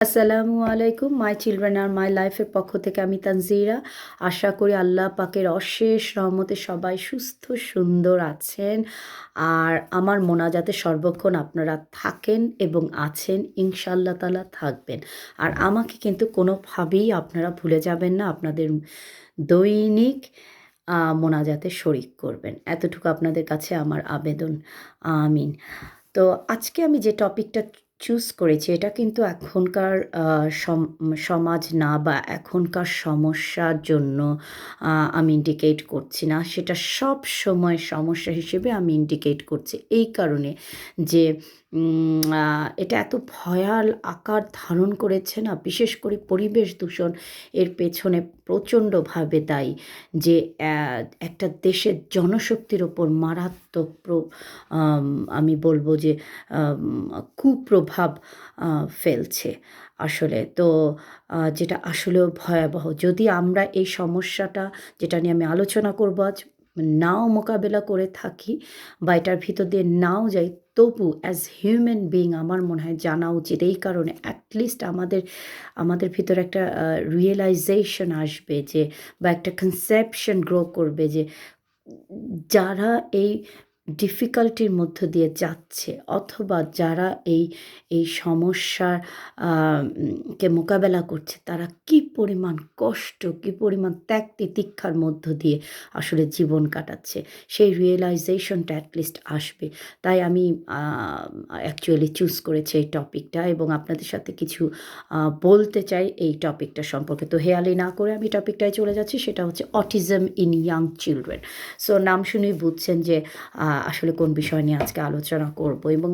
আসসালামু আলাইকুম my children are মাই লাইফের পক্ষ থেকে আমি তানজিরা। আশা করি আল্লাহ পাকের অশেষ রহমতে সবাই সুস্থ সুন্দর আছেন। আর আমার মোনাজাতে সর্বক্ষণ আপনারা থাকেন এবং আছেন, ইনশাআল্লাহ তাআলা থাকবেন। আর আমাকে কিন্তু কোনোভাবেই আপনারা ভুলে যাবেন না, আপনাদের দৈনিক মোনাজাতে শরিক করবেন। এতটুকু আপনাদের কাছে আমার আবেদন। আমিন। তো আজকে আমি যে টপিকটা চুজ করেছি এটা কিন্তু এখনকার সমাজ না বা এখনকার সমস্যার জন্য আমি ইন্ডিকেট করছি না, সেটা সব সময় সমস্যা হিসেবে আমি ইন্ডিকেট করছি এই কারণে যে এটা এত ভয়াল আকার ধারণ করেছে না, বিশেষ করে পরিবেশ দূষণ এর পেছনে প্রচণ্ডভাবে দায়ী। যে একটা দেশের জনশক্তির ওপর মারাত্মক আমি বলবো যে কুপ্রভাব ফেলছে আসলে। তো যেটা আসলেও ভয়াবহ, যদি আমরা এই সমস্যাটা, যেটা নিয়ে আমি আলোচনা করব আজ, নাও মোকাবেলা করে থাকি বা এটার ভিতর দিয়ে নাও যাই, তবু অ্যাজ হিউম্যান বিইং আমার মনে হয় জানা উচিত। এই কারণে অ্যাটলিস্ট আমাদের ভিতরে একটা রিয়েলাইজেশন আসবে, যে বা একটা কনসেপশন গ্রো করবে যে যারা এই ডিফিকাল্টির মধ্য দিয়ে যাচ্ছে, অথবা যারা এই সমস্যার কে মোকাবেলা করছে, তারা কি পরিমাণ কষ্ট, কি পরিমাণ ত্যাগ তিতিক্ষার মধ্য দিয়ে আসলে জীবন কাটাচ্ছে, সেই রিয়েলাইজেশনটা অ্যাটলিস্ট আসবে। তাই আমি অ্যাকচুয়ালি চুজ করেছি এই টপিকটা এবং আপনাদের সাথে কিছু বলতে চাই এই টপিকটা সম্পর্কে। তো হেয়ালি না করে আমি টপিকটায় চলে যাচ্ছি, সেটা হচ্ছে autism in young children. So নাম শুনেই বুঝছেন যে আসলে কোন বিষয় নিয়ে আজকে আলোচনা করব, এবং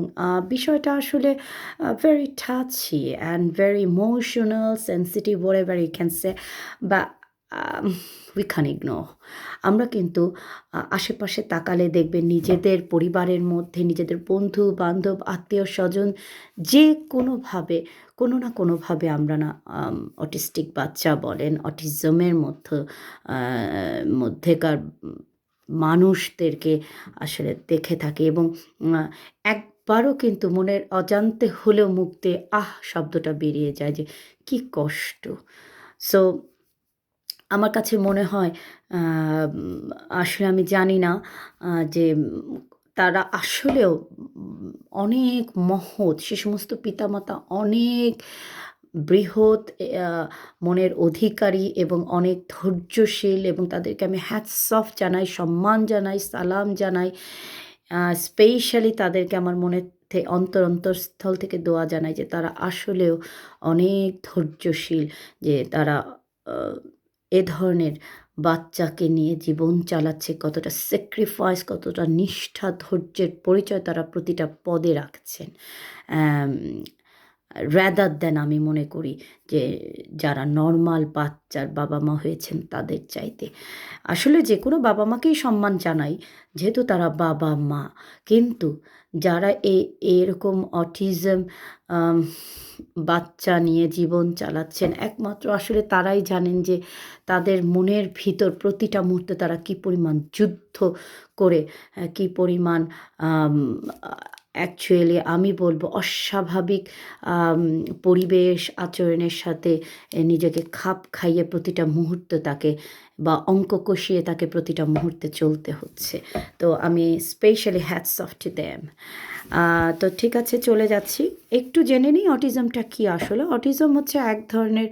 বিষয়টা আসলে very touchy and very emotional, sensitive, whatever you can say, বা উই ক্যান ইগনোর। আমরা কিন্তু আশেপাশে তাকালে দেখবেন নিজেদের পরিবারের মধ্যে, নিজেদের বন্ধু বান্ধব, আত্মীয় স্বজন, যে কোনোভাবে কোনো না কোনোভাবে আমরা না অটিস্টিক বাচ্চা বলেন, অটিজমের মধ্যেকার মানুষদেরকে আসলে দেখে থাকি, এবং একবারও কিন্তু মনের অজান্তে হলেও মুখ দিয়ে আহ শব্দটা বেরিয়ে যায় যে কি কষ্ট। সো আমার কাছে মনে হয় আসলে আমি জানি না যে তারা আসলেও অনেক মহৎ, সে সমস্ত পিতামাতা অনেক বৃহৎ মনের অধিকারী এবং অনেক ধৈর্যশীল, এবং তাদেরকে আমি হ্যাটস অফ জানাই, সম্মান জানাই, সালাম জানাই। স্পেশালি তাদেরকে আমার মনের অন্তরস্থল থেকে দোয়া জানাই যে তারা আসলেও অনেক ধৈর্যশীল, যে তারা এ ধরনের বাচ্চাকে নিয়ে জীবন চালাচ্ছে, কতটা স্যাক্রিফাইস, কতটা নিষ্ঠা, ধৈর্যের পরিচয় তারা প্রতিটা পদে রাখছেন। রাদার দ্যান আমি মনে করি যে যারা নর্মাল বাচ্চার বাবা মা হয়েছেন তাদের চাইতে। আসলে যে কোনো বাবা মাকেই সম্মান জানাই, যেহেতু তারা বাবা মা। কিন্তু যারা এরকম অটিজম বাচ্চা নিয়ে জীবন চালাচ্ছেন, একমাত্র আসলে তারাই জানেন যে তাদের মনের ভিতর প্রতিটা মুহূর্তে তারা কী পরিমাণ যুদ্ধ করে, কী পরিমাণ অ্যাকচুয়ালি আমি বলবো অস্বাভাবিক পরিবেশ আচরণের সাথে নিজেকে খাপ খাইয়ে প্রতিটা মুহূর্ত তাকে, বা অঙ্ক কষিয়ে তাকে প্রতিটা মুহূর্তে চলতে হচ্ছে। তো আমি specially hats off to them. তো ঠিক আছে, চলে যাচ্ছি। একটু জেনে নিই অটিজমটা কী। আসলে অটিজম হচ্ছে এক ধরনের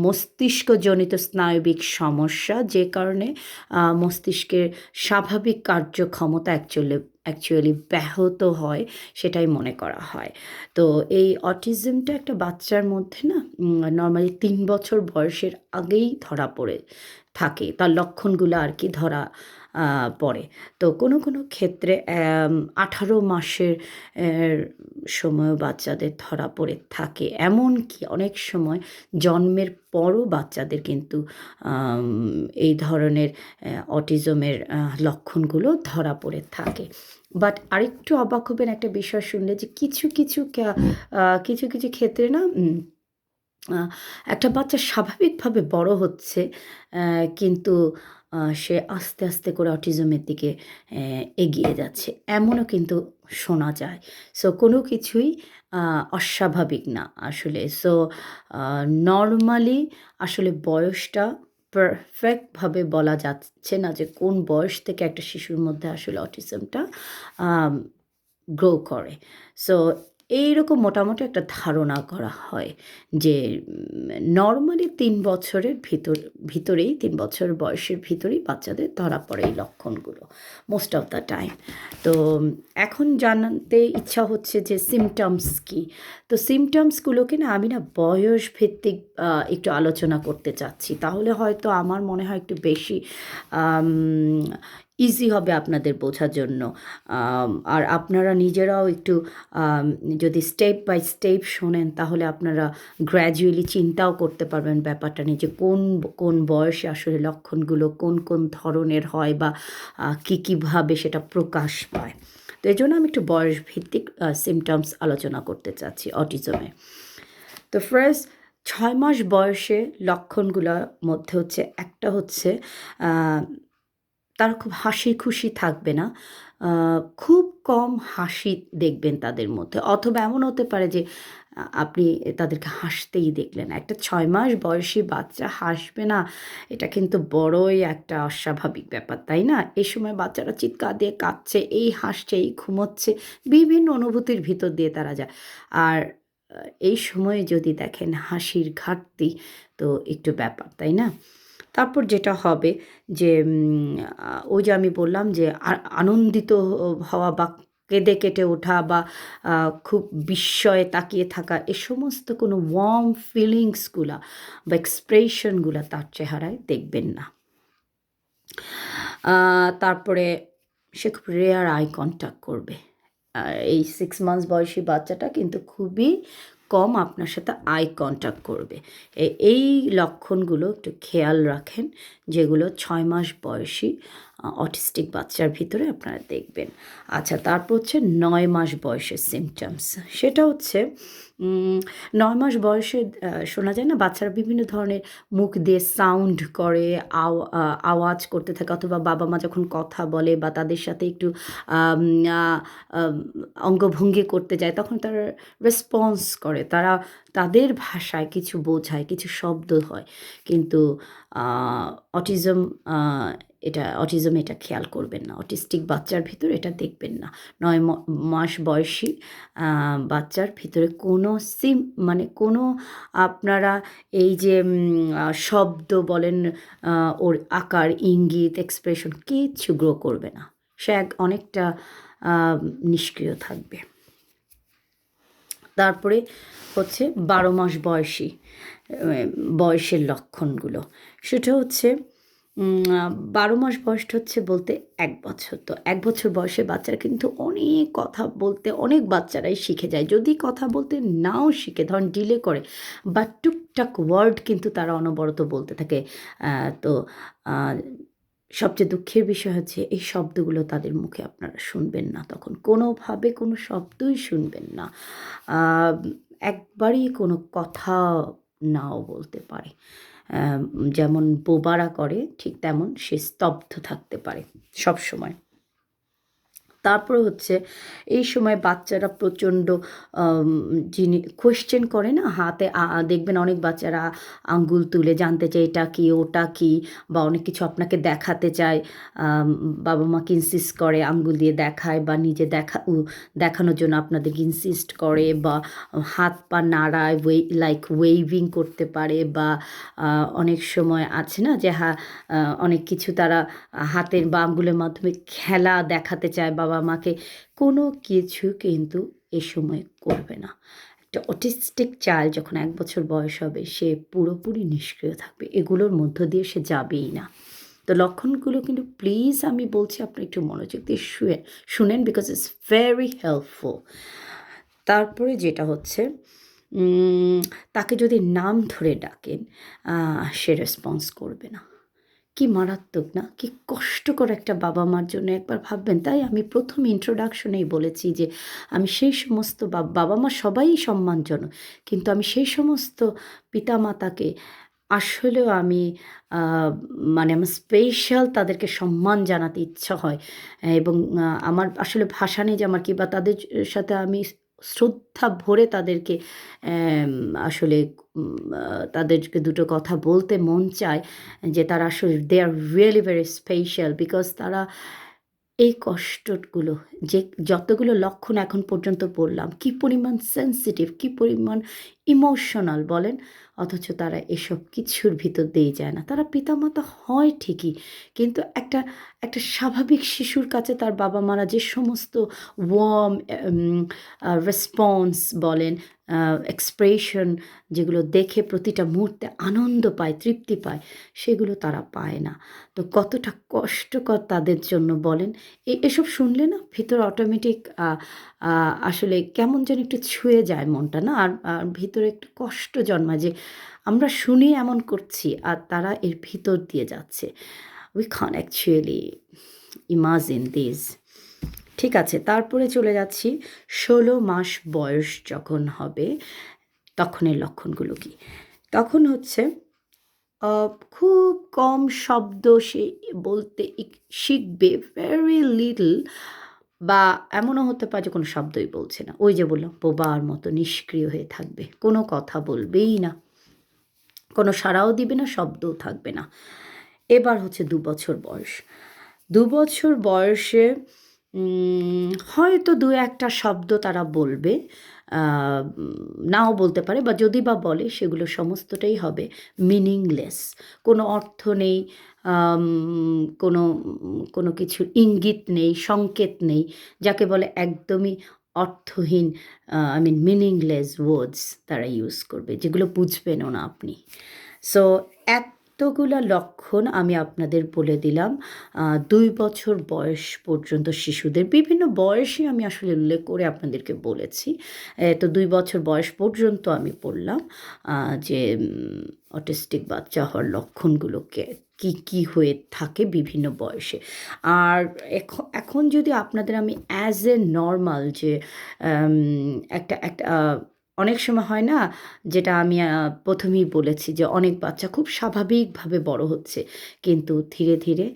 মস্তিষ্কজনিত স্নায়বিক সমস্যা, যে কারণে মস্তিষ্কের স্বাভাবিক কার্যক্ষমতা অ্যাকচুয়ালি ব্যাহত হয়, সেটাই মনে করা হয়। তো এই অটিজমটা একটা বাচ্চার মধ্যে না নর্মালি 3 বছর বয়সের আগেই ধরা পড়ে থাকে, তার লক্ষণগুলো আর কি ধরা পড়ে। তো কোনো কোনো ক্ষেত্রে 18 মাসের সময়ও বাচ্চাদের ধরা পড়ে থাকে। এমনকি অনেক সময় জন্মের পরও বাচ্চাদের কিন্তু এই ধরনের অটিজমের লক্ষণগুলো ধরা পড়ে থাকে। বাট আরেকটু অবাক হবেন একটা বিষয় শুনলে, যে কিছু ক্ষেত্রে না একটা বাচ্চা স্বাভাবিকভাবে বড় হচ্ছে, কিন্তু সে আস্তে আস্তে করে অটিজমের দিকে এগিয়ে যাচ্ছে, এমনও কিন্তু শোনা যায়। সো কোনো কিছুই অস্বাভাবিক না আসলে। সো নরমালি আসলে বয়সটা পারফেক্টভাবে বলা যাচ্ছে না যে কোন বয়স থেকে একটা শিশুর মধ্যে আসলে অটিজমটা আম গ্রো করে। সো এইরকম মোটামুটি একটা ধারণা করা হয় যে নরমালি ৩ বছরের ভিতরেই ৩ বছর বয়সের ভিতরেই বাচ্চাদের ধরা পড়ে এই লক্ষণগুলো মোস্ট অফ দ্য টাইম। তো এখন জানতে ইচ্ছা হচ্ছে যে সিম্পটমস কী? তো সিম্পটমসগুলোকে না আমি না বয়স ভিত্তিক একটু আলোচনা করতে চাচ্ছি। তাহলে হয়তো আমার মনে হয় একটু বেশি আম ইজি হবে আপনাদের বোঝার জন্য। আর আপনারা নিজেরাও একটু আম যদি স্টেপ বাই স্টেপ শোনেন তাহলে আপনারা গ্র্যাজুয়ালি চিন্তাও করতে পারবেন ব্যাপারটা নিয়ে যে কোন বয়সে আসলে লক্ষণগুলো কোন ধরনের হয় বা কীভাবে সেটা প্রকাশ পায়। তো এজন্য আমি একটু বয়সভিত্তিক সিম্পটমস আলোচনা করতে চাচ্ছি অটিজমে। তো ফার্স্ট ৬ মাস বয়সে লক্ষণগুলোর মধ্যে হচ্ছে একটা হচ্ছে আ তারা খুব হাসি খুশি থাকবে না। খুব কম হাসি দেখবেন তাদের মধ্যে। অথবা এমন হতে পারে যে আপনি তাদেরকে হাসতেই দেখলেন। একটা ৬ মাস বয়সী বাচ্চা হাসবে না, এটা কিন্তু বড়ই একটা অস্বাভাবিক ব্যাপার, তাই না? এই সময় বাচ্চারা চিৎকার দিয়ে কাঁদছে, এই হাসছে, এই ঘুমোচ্ছে, বিভিন্ন অনুভূতির ভিতর দিয়ে তারা যায়। আর এই সময়ে যদি দেখেন হাসির ঘাটতি, তো একটু ব্যাপার, তাই না? তারপর যেটা হবে যে ওই যে আমি বললাম যে আনন্দিত হওয়া বা কেঁদে কেটে ওঠা বা খুব বিস্ময়ে তাকিয়ে থাকা এ সমস্ত কোনো ওয়ার্ম ফিলিংসগুলা বা এক্সপ্রেশনগুলা তার চেহারায় দেখবেন না। তারপরে সে খুব রেয়ার আই কনট্যাক্ট করবে। এই 6 মান্থস বয়সী বাচ্চাটা কিন্তু খুবই কম আপনার সাথে আই কনট্যাক্ট করবে। এই লক্ষণগুলো একটু খেয়াল রাখেন, যেগুলো ৬ মাস বয়সী অটিস্টিক বাচ্চার ভিতরে আপনারা দেখবেন। আচ্ছা, তারপর হচ্ছে ৯ মাস বয়সের সিম্পটমস। সেটা হচ্ছে ৯ মাস বয়সে শোনা যায় না বাচ্চারা বিভিন্ন ধরনের মুখ দিয়ে সাউন্ড করে, আওয়াজ করতে থাকে, অথবা বাবা-মা যখন কথা বলে বা তাদের সাথে একটু আম আ আম অঙ্গভঙ্গি করতে যায় তখন তারা রেসপন্স করে। তারা তাদের ভাষায় কিছু বোঝায়, কিছু শব্দ হয়। কিন্তু আ অটিজম আ অটিজম এটা খেয়াল করবেন না। অটিস্টিক বাচ্চার ভিতরে এটা দেখবেন না। ৯ মাস বয়সী আ বাচ্চার ভিতরে কোনো মানে কোনো আপনারা এই যে শব্দ বলেন, ওর আকার, ইঙ্গিত, এক্সপ্রেশন কিচ্ছু গ্রো করবে না। সে অনেকটা আ নিষ্ক্রিয় থাকবে। তারপরে হচ্ছে ১২ মাস বয়সের লক্ষণগুলো। সেটা হচ্ছে ১২ মাস বয়সটা হচ্ছে বলতে ১ বছর। তো ১ বছর বয়সের বাচ্চারা কিন্তু অনেক কথা বলতে অনেক বাচ্চারাই শিখে যায়। যদি কথা বলতে নাও শিখে, ধরেন ডিলে করে, বাট টুকটাক ওয়ার্ড কিন্তু তারা অনবরত বলতে থাকে। তো আ সবচেয়ে দুঃখের বিষয় হচ্ছে এই শব্দগুলো তাদের মুখে আপনারা শুনবেন না তখন। কোনোভাবে কোনো শব্দই শুনবেন না। আ একবারই কোনো কথা নাও বলতে পারে। যেমন বোবারা করে ঠিক তেমন সে স্তব্ধ থাকতে পারে সবসময়। তারপরে হচ্ছে এই সময় বাচ্চারা প্রচণ্ড কোয়েশ্চেন করে না? হাতে দেখবেন অনেক বাচ্চারা আঙ্গুল তুলে জানতে চায় এটা কী, ওটা কী, বা অনেক কিছু আপনাকে দেখাতে চায়। বাবা-মাকে ইনসিস্ট করে, আঙ্গুল দিয়ে দেখায় বা নিজে দেখানোর জন্য আপনাদেরকে ইনসিস্ট করে, বা হাত পা নাড়ায়, লাইক ওয়েভিং করতে পারে, বা অনেক সময় আছে না যে অনেক কিছু তারা হাতের বা আঙ্গুলের মাধ্যমে খেলা দেখাতে চায় বাবা-মাকে। কোনো কিছু কিন্তু এ সময় করবে না। একটা অটিস্টিক চাইল্ড যখন ১ বছর বয়স হবে সে পুরোপুরি নিষ্ক্রিয় থাকবে। এগুলোর মধ্য দিয়ে সে যাবেই না। তো লক্ষণগুলো কিন্তু প্লিজ আমি বলছি আপনি একটু মনোযোগ দিয়ে শুনেন, বিকজ ইটস ভেরি হেল্পফুল। তারপরে যেটা হচ্ছে তাকে যদি নাম ধরে ডাকেন সে রেসপন্স করবে না। কি মারাত্মক না? কি কষ্টকর একটা বাবা-মার জন্য একবার ভাববেন। তাই আমি ১ম ইন্ট্রোডাকশনেই বলেছি যে আমি সেই সমস্ত বাবা-মা সবাই সম্মানজনক। কিন্তু আমি সেই সমস্ত পিতামাতাকে আসলেও আমি আ মানে আমার স্পেশাল তাদেরকে সম্মান জানাতে ইচ্ছা হয়। এবং আমার আসলে ভাষা নেই যে আমার কি বা তাদের সাথে আমি শ্রদ্ধা ভরে তাদেরকে আসলে তাদেরকে দুটো কথা বলতে মন চায় যে তারা আসলে they are really very special, because তারা এই কষ্টগুলো, যে যতগুলো লক্ষণ এখন পর্যন্ত বললাম, কী পরিমাণ সেনসিটিভ, কী পরিমাণ ইমোশনাল বলেন, অথচ তারা এসব কিছুর ভিতর দিয়ে যায় না। তারা পিতামাতা হয় ঠিকই, কিন্তু একটা একটা স্বাভাবিক শিশুর কাছে তার বাবা মারা যে সমস্ত ওয়ার্ম রেসপন্স বলেন, এক্সপ্রেশন, যেগুলো দেখে প্রতিটা মুহূর্তে আনন্দ পায়, তৃপ্তি পায়, সেগুলো তারা পায় না। তো কতটা কষ্টকর তাদের জন্য বলেন। এসব শুনলে না ভিতরে অটোমেটিক আসলে কেমন যেন একটু ছুঁয়ে যায় মনটা, না? আর ভিতরে একটু কষ্ট জন্মায় যে আমরা শুনি এমন করছি আর তারা এর ভিতর দিয়ে যাচ্ছে। We can actually imagine this. ঠিক আছে, তারপরে চলে যাচ্ছি 16 মাস বয়স যখন হবে তখনের লক্ষণগুলো কী? তখন হচ্ছে খুব কম শব্দ সে বলতে শিখবে, ভেরি লিটল, বা এমনও হতে পারে যে কোনো শব্দই বলছে না। ওই যে বললাম, বোবার মতো নিষ্ক্রিয় হয়ে থাকবে, কোনো কথা বলবেই না, কোনো সাড়াও দিবে না, শব্দও থাকবে না। এবার হচ্ছে 2 বছর বয়স। 2 বছর বয়সে হয়তো 2-একটা শব্দ তারা বলবে, নাও বলতে পারে, বা যদি বা বলে সেগুলো সমস্তটাই হবে মিনিংলেস, কোনো অর্থ নেই, কোনো কোনো কিছুর ইঙ্গিত নেই, সংকেত নেই, যাকে বলে একদমই অর্থহীন, আই মিন মিনিংলেস ওয়ার্ডস তারা ইউজ করবে, যেগুলো বুঝবেনও না আপনি। সো এতগুলা লক্ষণ আমি আপনাদের বলে দিলাম 2 বছর বয়স পর্যন্ত শিশুদের। বিভিন্ন বয়সে আমি আসলে উল্লেখ করে আপনাদেরকে বলেছি। তো 2 বছর বয়স পর্যন্ত আমি বললাম যে অটিস্টিক বাচ্চা হওয়ার লক্ষণগুলোকে কী হয়ে থাকে বিভিন্ন বয়সে। আর এখন যদি আপনাদের আমি অ্যাজ এ নরমাল যে একটা একটা অনেক সময় হয় না, যেটা আমি প্রথমেই বলেছি যে অনেক বাচ্চা খুব স্বাভাবিকভাবে বড় হচ্ছে, কিন্তু ধীরে ধীরে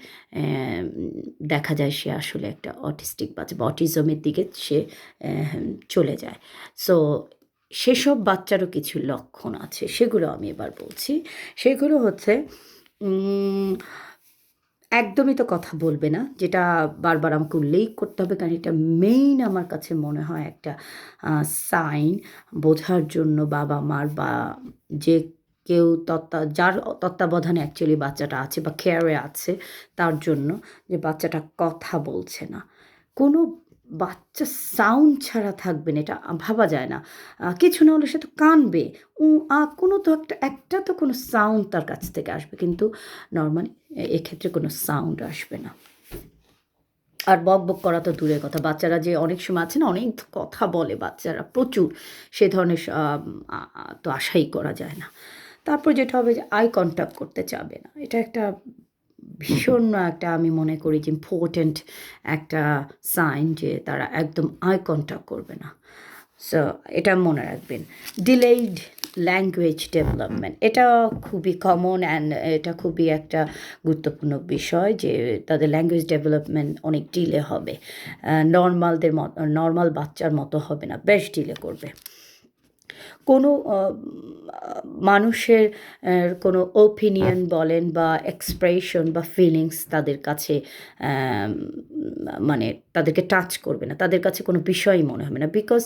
দেখা যায় সে আসলে একটা অটিস্টিক বাচ্চা বা অটিজমের দিকে সে চলে যায়। সো সেসব বাচ্চারও কিছু লক্ষণ আছে, সেগুলো আমি এবার বলছি। সেগুলো হচ্ছে একদমই তো কথা বলবে না, যেটা বারবার আমাকে উল্লেখ করতে হবে, কারণ এটা মেইন আমার কাছে মনে হয় একটা সাইন বোঝার জন্য বাবা মার, বা যে কেউ যার তত্ত্বাবধানে অ্যাকচুয়ালি বাচ্চাটা আছে বা কেয়ারে আছে, তার জন্য, যে বাচ্চাটা কথা বলছে না। কোনো বাচ্চা সাউন্ড ছাড়া থাকবে না, এটা ভাবা যায় না। কিছু না হলে সে তো কাঁদবে, কোনো তো একটা তো কোনো সাউন্ড তার কাছ থেকে আসবে, কিন্তু নর্মালি এক্ষেত্রে কোনো সাউন্ড আসবে না। আর বকবক করা তো দূরের কথা, বাচ্চারা যে অনেক সময় আছে না, অনেক কথা বলে বাচ্চারা প্রচুর, সে ধরনের তো আশাই করা যায় না। তারপর যেটা হবে যে আই কন্ট্যাক্ট করতে চাবে না, এটা একটা ভীষণ একটা, আমি মনে করি যে ইম্পর্ট্যান্ট একটা সাইন, যে তারা একদম আই কন্ট্যাক্ট করবে না। সো এটা মনে রাখবেন। ডিলেইড ল্যাঙ্গুয়েজ ডেভেলপমেন্ট, এটা খুবই কমন অ্যান্ড এটা খুবই একটা গুরুত্বপূর্ণ বিষয়, যে তাদের ল্যাঙ্গুয়েজ ডেভেলপমেন্ট অনেক ডিলে হবে, নর্মাল বাচ্চার মতো হবে না, বেশ ডিলে করবে। কোনো মানুষের কোনো ওপিনিয়ন বলেন বা এক্সপ্রেশন বা ফিলিংস তাদের কাছে মানে তাদেরকে টাচ করবে না, তাদের কাছে কোনো বিষয়ই মনে হবে না, বিকজ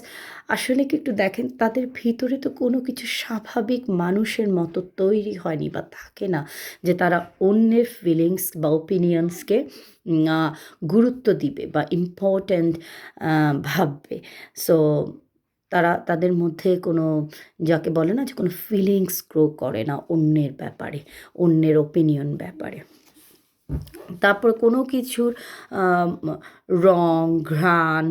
আসলে কি একটু দেখেন, তাদের ভিতরে তো কোনো কিছু স্বাভাবিক মানুষের মতো তৈরি হয়নি বা থাকে না, যে তারা অন্যের ফিলিংস বা ওপিনিয়ন্সকে গুরুত্ব দিবে বা ইম্পর্ট্যান্ট ভাববে। সো তাদের মধ্যে কোনো, যাকে বলে না, যে কোনো ফিলিংস গ্রো করে না অন্যের ব্যাপারে, অন্যের ওপিনিয়ন ব্যাপারে। তারপর কোনো কিছুর রং, ঘ্রাণ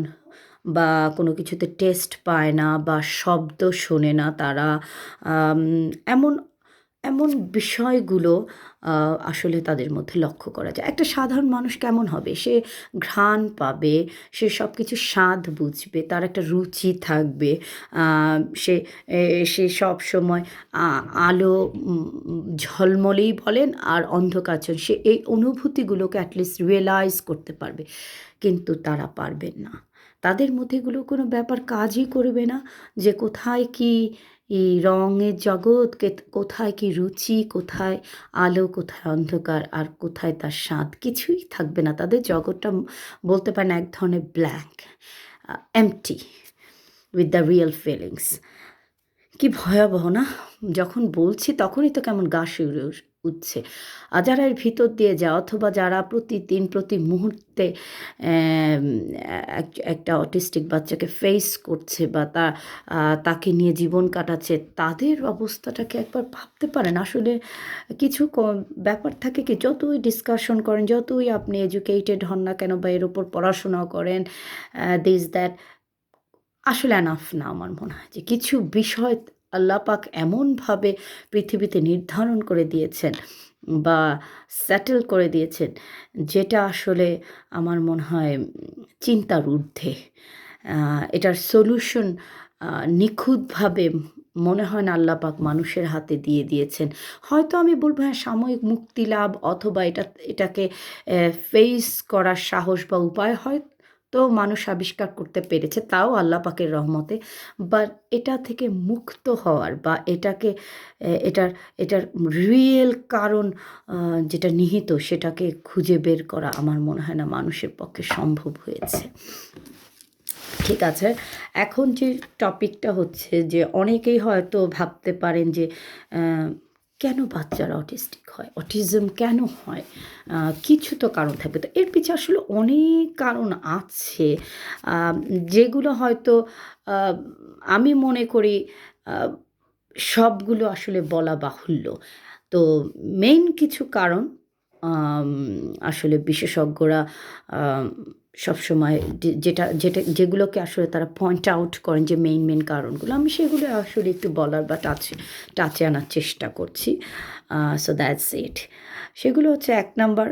বা কোনো কিছুতে টেস্ট পায় না বা শব্দ শোনে না তারা, এমন এমন বিষয়গুলো আসলে তাদের মধ্যে লক্ষ্য করা যায়। একটা সাধারণ মানুষ কেমন হবে? সে ঘ্রাণ পাবে, সে সব কিছুর স্বাদ বুঝবে, তার একটা রুচি থাকবে, সে সে সবসময় আলো ঝলমলেই বলেন আর অন্ধকার, সে এই অনুভূতিগুলোকে অ্যাটলিস্ট রিয়েলাইজ করতে পারবে, কিন্তু তারা পারবেন না। তাদের মধ্যে এগুলো কোনো ব্যাপার কাজই করবে না, যে কোথায় কি রঙের জগৎ, কোথায় কি রুচি, কোথায় আলো, কোথায় অন্ধকার, আর কোথায় তার স্বাদ, কিছুই থাকবে না। তাদের জগৎটা বলতে পারেন এক ধরনের blank, empty with the real feelings. কি ভয়াবহ না! যখন বলছি তখনই তো কেমন গা শিউরে উঠছে। আর যারা এর ভিতর দিয়ে যায়, অথবা যারা প্রতিদিন প্রতি মুহূর্তে একটা অটিস্টিক বাচ্চাকে ফেস করছে, বা তাকে নিয়ে জীবন কাটাচ্ছে, তাদের অবস্থাটাকে একবার ভাবতে পারেন। আসলে কিছু ব্যাপার থাকে কি, যতই ডিসকাশন করেন, যতই আপনি এডুকেটেড হন না কেন, বা এর উপর পড়াশোনাও করেন, দিস দ্যাট, আসলে এনাফ না। আমার মনে হয় যে কিছু বিষয় আল্লাহ পাক এমনভাবে পৃথিবীতে নির্ধারণ করে দিয়েছেন বা সেটেল করে দিয়েছেন, যেটা আসলে আমার মনে হয় চিন্তার ঊর্ধ্বে। এটার সলিউশন নিখুঁতভাবে মনে হয় না আল্লাহ পাক মানুষের হাতে দিয়ে দিয়েছেন। হয়তো আমি বলব হ্যাঁ, সাময়িক মুক্তি লাভ, অথবা এটাকে ফেস করার সাহস বা উপায় হয়তো মানুষ আবিষ্কার করতে পেরেছে, তাও আল্লাহ পাকের রহমতে। বাট এটা থেকে মুক্ত হওয়ার, বা এটার এটার রিয়েল কারণ যেটা নিহিত, সেটাকে খুঁজে বের করা আমার মনে হয় না মানুষের পক্ষে সম্ভব হয়েছে। ঠিক আছে, এখন যে টপিকটা হচ্ছে যে অনেকেই হয়তো ভাবতে পারেন যে কেন বাচ্চারা অটিস্টিক হয়, অটিজম কেন হয়, কিছু তো কারণ থাকবে। তো এর পিছনে আসলে অনেক কারণ আছে, যেগুলো হয়তো আমি মনে করি সবগুলো আসলে বলা বাহুল্য। তো মেইন কিছু কারণ আসলে বিশেষজ্ঞরা সবসময় যেগুলোকে আসলে তারা পয়েন্ট আউট করেন, যে মেইন কারণগুলো, আমি সেগুলো আসলে একটু বলার বা টাচে আনার চেষ্টা করছি। So that's it. সেগুলো হচ্ছে, 1 নাম্বার,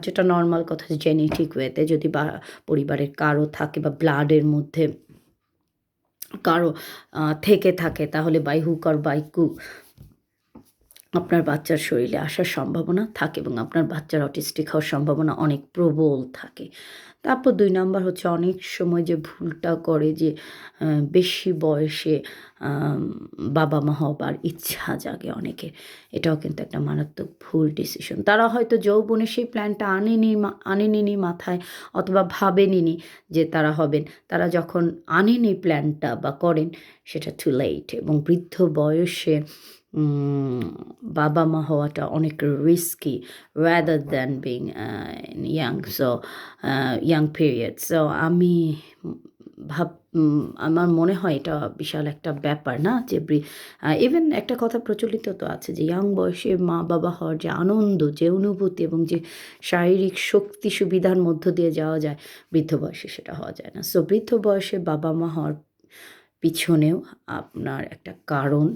যেটা নর্মাল কথা, যে জেনেটিক ওয়েতে যদি বা পরিবারের কারো থাকে, বা ব্লাডের মধ্যে কারো থেকে থাকে, তাহলে বাই হুক অর বাই কুক আপনার বাচ্চার শরীরে আসার সম্ভাবনা থাকে, এবং আপনার বাচ্চার অটিস্টিক হওয়ার সম্ভাবনা অনেক প্রবল থাকে। তারপর 2 নাম্বার হচ্ছে, অনেক সময় যে ভুলটা করে, যে বেশি বয়সে বাবা মা হবার ইচ্ছা জাগে অনেকের। এটাও কিন্তু একটা মারাত্মক ভুল ডিসিশন। তারা হয়তো যৌবনে সেই প্ল্যানটা আনেনি মাথায়, অথবা ভাবেনি যে তারা হবেন। তারা যখন আনেনি প্ল্যানটা বা করেন, সেটা টু লেট, এবং বৃদ্ধ বয়সে বাবা মা হওয়াটা অনেক risky, rather than being young, so young period. So আমি আমার মনে হয় এটা বিশাল একটা ব্যাপার না, যে ইভেন একটা কথা প্রচলিত তো আছে, যে ইয়াং বয়সে মা বাবা হওয়ার যে আনন্দ, যে অনুভূতি, এবং যে শারীরিক শক্তি সুবিধার মধ্য দিয়ে যাওয়া যায়, বৃদ্ধ বয়সে সেটা হওয়া যায় না। সো বৃদ্ধ বয়সে বাবা মা হওয়ার পিছনেও আপনার একটা কারণ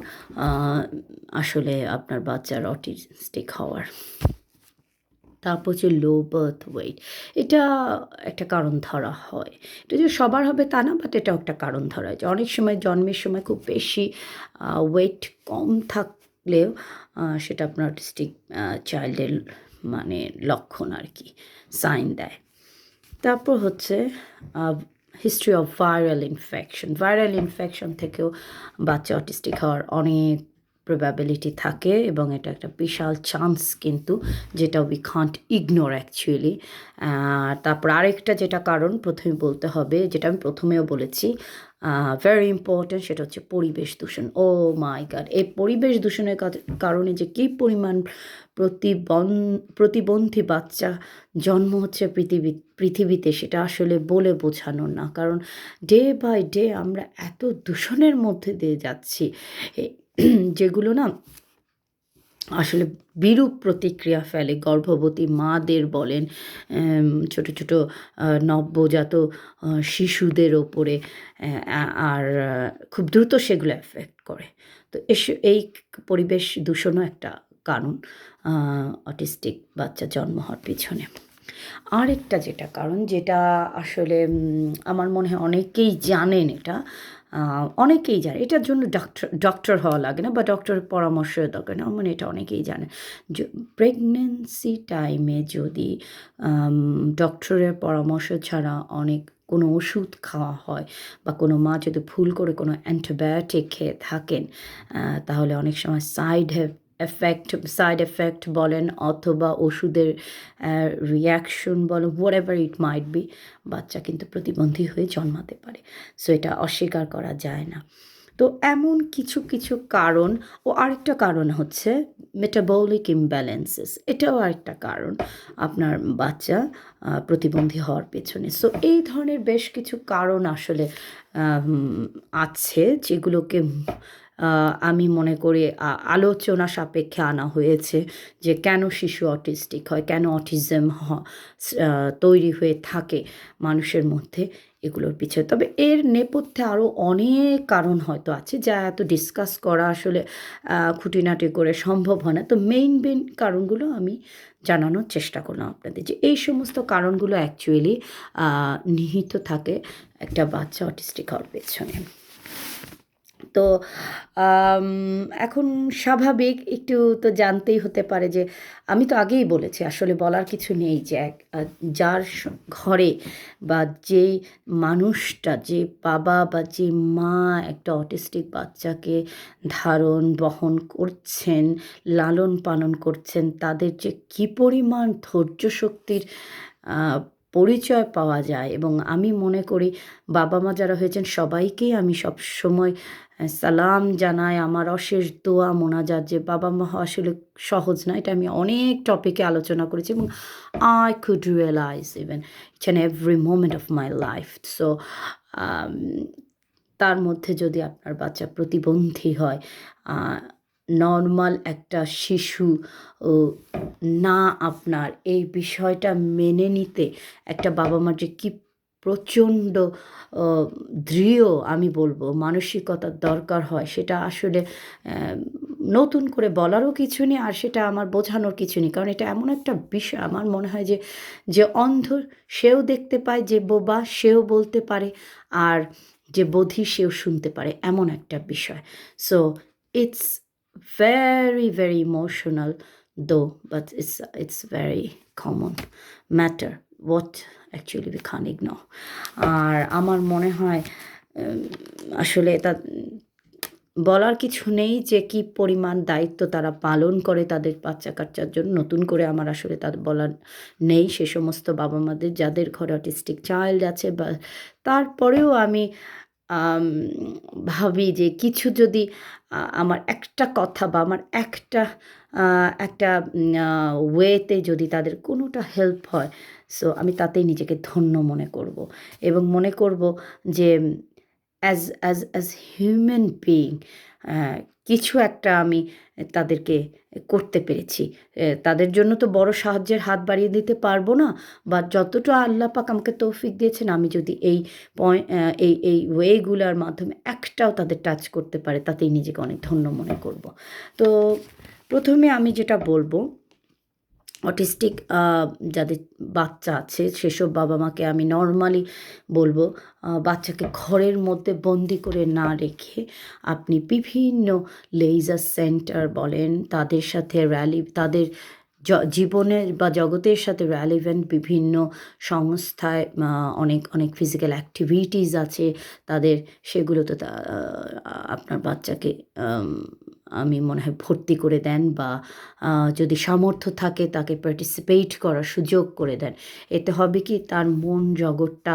আসলে আপনার বাচ্চার অটিস্টিক হওয়ার। তারপর হচ্ছে লো বার্থ ওয়েট, এটা একটা কারণ ধরা হয়। এটা যে সবার হবে তা না, বাট এটাও একটা কারণ ধরা হয়, যে অনেক সময় জন্মের সময় খুব বেশি ওয়েট কম থাকলেও সেটা আপনার অটিস্টিক চাইল্ডের মানে লক্ষণ আর কি, সাইন দেয়। তারপর হচ্ছে হিস্ট্রি অফ ভাইরাল ইনফেকশন থেকেও বাচ্চা অটিস্টিক হওয়ার অনেক প্রবাবিলিটি থাকে, এবং এটা একটা বিশাল চান্স কিন্তু, যেটা উই কান্ট ইগনোর অ্যাকচুয়ালি। তারপর আরেকটা যেটা কারণ প্রথমে বলতে হবে, যেটা আমি প্রথমেও বলেছি, ভেরি ইম্পর্ট্যান্ট, সেটা হচ্ছে পরিবেশ দূষণ। ও মাই গড, এই পরিবেশ দূষণের কারণে যে কী পরিমাণ প্রতিবন্ধী বাচ্চা জন্ম হচ্ছে পৃথিবীতে, সেটা আসলে বলে বোঝানোর না। কারণ ডে বাই ডে আমরা এত দূষণের মধ্যে দিয়ে যাচ্ছি, যেগুলো না আসলে বিরূপ প্রতিক্রিয়া ফেলে গর্ভবতী মাদের বলেন, ছোট ছোট নবজাত শিশুদের ওপরে, আর খুব দ্রুত সেগুলো এফেক্ট করে। তো এই পরিবেশ দূষণও একটা কারণ অটিস্টিক বাচ্চা জন্ম হওয়ার পিছনে। আরেকটা যেটা কারণ, যেটা আসলে আমার মনে হয় অনেকেই জানেন, অনেকেই জানে, এটার জন্য ডক্টর হওয়া লাগে না, বা ডক্টরের পরামর্শের দরকার না, মানে এটা অনেকেই জানে, যে প্রেগনেন্সি টাইমে যদি ডক্টরের পরামর্শ ছাড়া অনেক কোনো ওষুধ খাওয়া হয় বা কোনো মা যদি ভুল করে কোনো অ্যান্টিবায়োটিক খেয়ে থাকেন, তাহলে অনেক সময় সাইড এফেক্ট বলেন অথবা ওষুধের রিঅ্যাকশন বলেন, হোয়াটএভার ইট মাইট বি, বাচ্চা কিন্তু প্রতিবন্ধী হয়ে জন্মাতে পারে। সো এটা অস্বীকার করা যায় না। তো এমন কিছু কিছু কারণ, ও আরেকটা কারণ হচ্ছে মেটাবলিক ইমব্যালেন্সেস, এটাও আরেকটা কারণ আপনার বাচ্চা প্রতিবন্ধী হওয়ার পেছনে। সো এই ধরনের বেশ কিছু কারণ আসলে আছে যেগুলোকে আমি মনে করি আলোচনা সাপেক্ষে আনা হয়েছে যে কেন শিশু অটিস্টিক হয়, কেন অটিজম তৈরি হয়ে থাকে মানুষের মধ্যে, এগুলোর পিছনে। তবে এর নেপথ্যে আরও অনেক কারণ হয়তো আছে যা এত ডিসকাস করা আসলে খুঁটিনাটি করে সম্ভব হয় না। তো মেইন কারণগুলো আমি জানানোর চেষ্টা করলাম আপনাদের, যে এই সমস্ত কারণগুলো অ্যাকচুয়ালি নিহিত থাকে একটা বাচ্চা অটিস্টিক হওয়ার পেছনে। তো এখন স্বাভাবিক একটু তো জানতেই হতে পারে যে আমি তো আগেই বলেছি আসলে বলার কিছু নেই যে যার ঘরে বা যেই মানুষটা, যে বাবা বা যে মা একটা অটিস্টিক বাচ্চাকে বহন করছেন, লালন পালন করছেন, তাদের যে কী পরিমাণ ধৈর্য শক্তির পরিচয় পাওয়া যায়। এবং আমি মনে করি বাবা মা যারা হয়েছেন সবাইকেই আমি সবসময় সালাম জানাই, আমার অশেষ দোয়া মোনাজাত, যে বাবা মা হওয়া আসলে সহজ না। এটা আমি অনেক টপিকে আলোচনা করেছি এবং I could realise even each and every moment of my life. So তার মধ্যে যদি আপনার বাচ্চা প্রতিবন্ধী হয়, নর্মাল একটা শিশু না, আপনার এই বিষয়টা মেনে নিতে একটা বাবা মার যে কী প্রচণ্ড দৃঢ়, আমি বলবো, মানসিকতার দরকার হয়, সেটা আসলে নতুন করে বলারও কিছু নেই, আর সেটা আমার বোঝানোর কিছু নেই। কারণ এটা এমন একটা বিষয়, আমার মনে হয় যে যে অন্ধ সেও দেখতে পায়, যে বোবা সেও বলতে পারে, আর যে বধির সেও শুনতে পারে, এমন একটা বিষয়। So it's very very emotional though, but it's very common matter what actually we can't ignore. আর আমার মনে হয় আসলে এটা বলার কিছু নেই যে কী পরিমাণ দায়িত্ব তারা পালন করে তাদের বাচ্চা কাচ্চার জন্য। নতুন করে আমার আসলে তাদের বলার নেই সে সমস্ত বাবা মাদের যাদের ঘরে অটিস্টিক চাইল্ড আছে। বা তারপরেও আমি ভাবি যে কিছু যদি আমার একটা কথা বা আমার একটা একটা ওয়েতে যদি তাদের কোনোটা হেল্প হয়, সো আমি তাতেই নিজেকে ধন্য মনে করব। এবং মনে করব যে অ্যাজ হিউম্যান বিইং কিছু একটা আমি তাদেরকে করতে পেরেছি। তাদের জন্য তো বড় সাহায্যের হাত বাড়িয়ে দিতে পারবো না, বা যতটা আল্লাহ পাক আমাকে তৌফিক দিয়েছেন, আমি যদি এই এই ওয়েগুলার মাধ্যমে একটাও তাদের টাচ করতে পারে, তাতেই নিজেকে অনেক ধন্য মনে করব। তো প্রথমে আমি যেটা বলবো, অটিস্টিক যাদের বাচ্চা আছে সেসব বাবা মাকে আমি নর্মালি বলবো, বাচ্চাকে ঘরের মধ্যে বন্দি করে না রেখে আপনি বিভিন্ন লেজার সেন্টার বলেন, তাদের সাথে তাদের জীবনের বা জগতের সাথে র্যালিভেন্ট বিভিন্ন সংস্থায় অনেক অনেক ফিজিক্যাল অ্যাক্টিভিটিস আছে তাদের, সেগুলোতে আপনার বাচ্চাকে আমি মনে হয় ভর্তি করে দেন, বা যদি সামর্থ্য থাকে তাকে পার্টিসিপেট করার সুযোগ করে দেন। এতে হবে কি, তার মন জগৎটা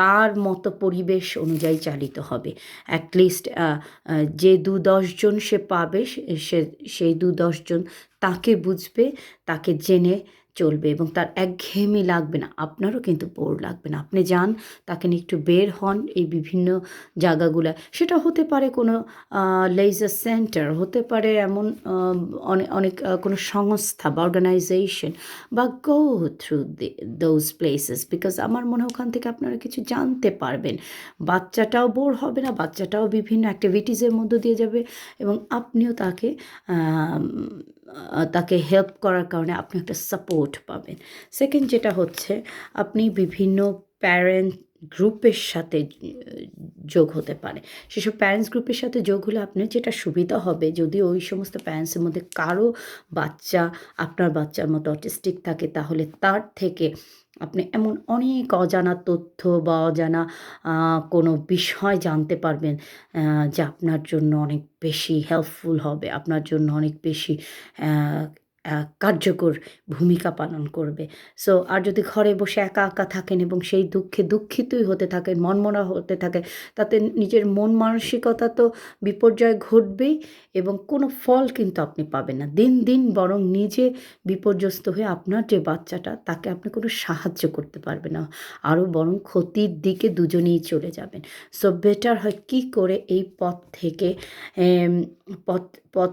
তার মতো পরিবেশ অনুযায়ী চালিত হবে। অ্যাটলিস্ট যে ২-১০ জন সে পাবে, সেই ২-১০ জন তাকে বুঝবে, তাকে জেনে চলবে, এবং তার একঘেয়েমি লাগবে না, আপনারও কিন্তু বোর লাগবে না। আপনি যান, তাকে নিয়ে একটু বের হন এই বিভিন্ন জায়গাগুলো। সেটা হতে পারে কোনো লেজার সেন্টার, হতে পারে এমন অনেক অনেক কোনো সংস্থা বা অর্গানাইজেশন, বা go through those places, because আমার মনে হয় ওখান থেকে আপনারা কিছু জানতে পারবেন। বাচ্চাটাও বোর হবে না, বাচ্চাটাও বিভিন্ন অ্যাক্টিভিটিসের মধ্য দিয়ে যাবে, এবং আপনিও তাকে হেল্প করার কারণে আপনি একটা সাপোর্ট পাবেন। সেকেন্ড যেটা হচ্ছে, আপনি বিভিন্ন প্যারেন্ট গ্রুপের সাথে যোগ হতে পারে। সেসব প্যারেন্টস গ্রুপের সাথে যোগ হলে আপনার যেটা সুবিধা হবে, যদি ওই সমস্ত প্যারেন্টসের মধ্যে কারো বাচ্চা আপনার বাচ্চার মতো অটিস্টিক থাকে, তাহলে তার থেকে আপনি এমন অনেক অজানা তথ্য বা অজানা কোনো বিষয় জানতে পারবেন যা আপনার জন্য অনেক বেশি হেল্পফুল হবে। আপনার জন্য অনেক বেশি অ্যা কার্যকর ভূমিকা পালন করবে। সো আর যদি ঘরে বসে একা থাকেন এবং সেই দুঃখে দুঃখিতই হতে থাকেন, মনমরা হতে থাকে, তাতে নিজের মন মানসিকতা তো বিপর্যয় ঘটবেই এবং কোনো ফল কিন্তু আপনি পাবেন না। দিন বরং নিজে বিপর্যস্ত হয়ে আপনার যে বাচ্চাটা তাকে আপনি কোনো সাহায্য করতে পারবেন না। আরও বরং ক্ষতির দিকে দুজনেই চলে যাবেন। সো বেটার হয় কী করে এই পথ থেকে এম পথ পথ